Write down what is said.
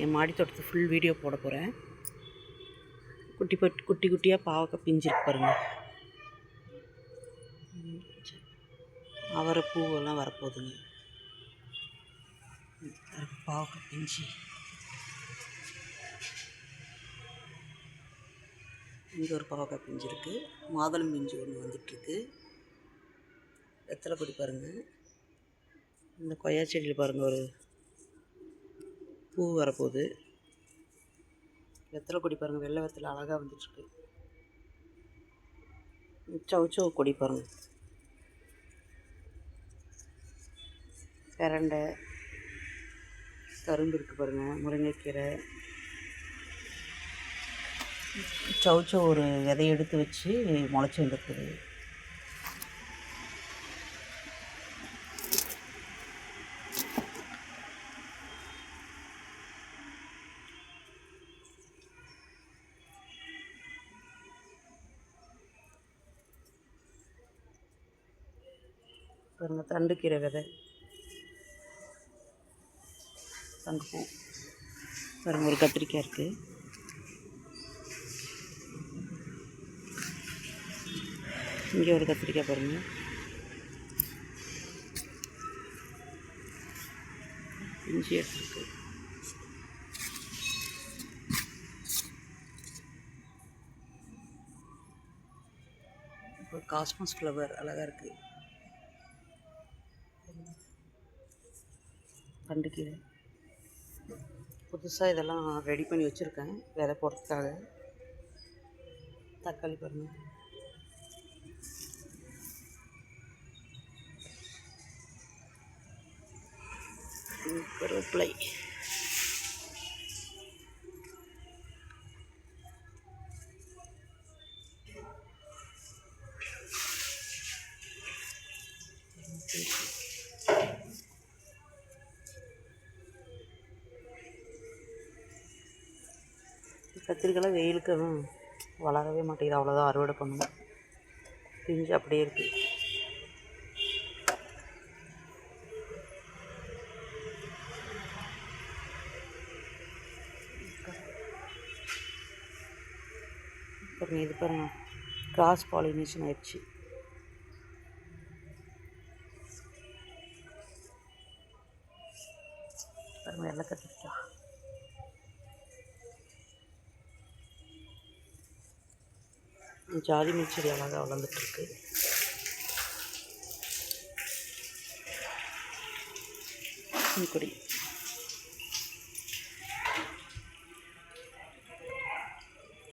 என் மாடி தோட்டத்தை full video போட போகிறேன். குட்டி குட்டியாக பாவக்காய் பிஞ்சிருக்கு பாருங்கள். அவரை பூவெல்லாம் வரப்போகுதுங்க. பாவக்காய் பிஞ்சு இங்கே ஒரு பாவக்காய் பிஞ்சு இருக்குது. மாதுளம் பிஞ்சு ஒன்று வந்துட்டுருக்கு. வெத்தலை கொடி பாருங்கள். இந்த கொய்யா செடியில் பாருங்கள் ஒரு பூ வரப்போகுது. வெத்தலை கொடி பாருங்கள், வெள்ளை வெத்தலை அழகாக வந்துட்டுருக்கு. சௌச்சௌ கொடி பாருங்கள், பிரண்டை, கரும்பு இருக்குது பாருங்கள், முருங்கைக்கீரை. சௌச்சௌ ஒரு விதையை எடுத்து வச்சு முளைச்சி வந்துருக்குது. பாருங்கள், தண்டுக்கீரை விதை, தண்டுப்பூ பாருங்கள். ஒரு கத்திரிக்காய் இருக்குது. இங்கே ஒரு கத்திரிக்காய் பாருங்கள். இஞ்சி எடுத்துருக்கு. இப்போ காஸ்மஸ் ஃப்ளவர் அழகாக இருக்குது. தண்டுக்கீரை புதுசாக இதெல்லாம் ரெடி பண்ணி வச்சுருக்கேன் விதை போடுறதுக்காக. தக்காளி பாருங்கள். கருவேப்பிலை, கத்திரிக்காய் வெயிலுக்கு வளரவே மாட்டேங்குது. அவ்வளோதான் அறுவடை பண்ணணும். பிஞ்சு அப்படியே இருக்குது. பாருங்கள், இது பாருங்கள், கிராஸ் பாலினேஷன் ஆயிடுச்சு. பாருங்கள், வெள்ளை கத்திரிக்காய். ஜாதி செடி அழகாக வளர்ந்துட்டுருக்கு. கொடி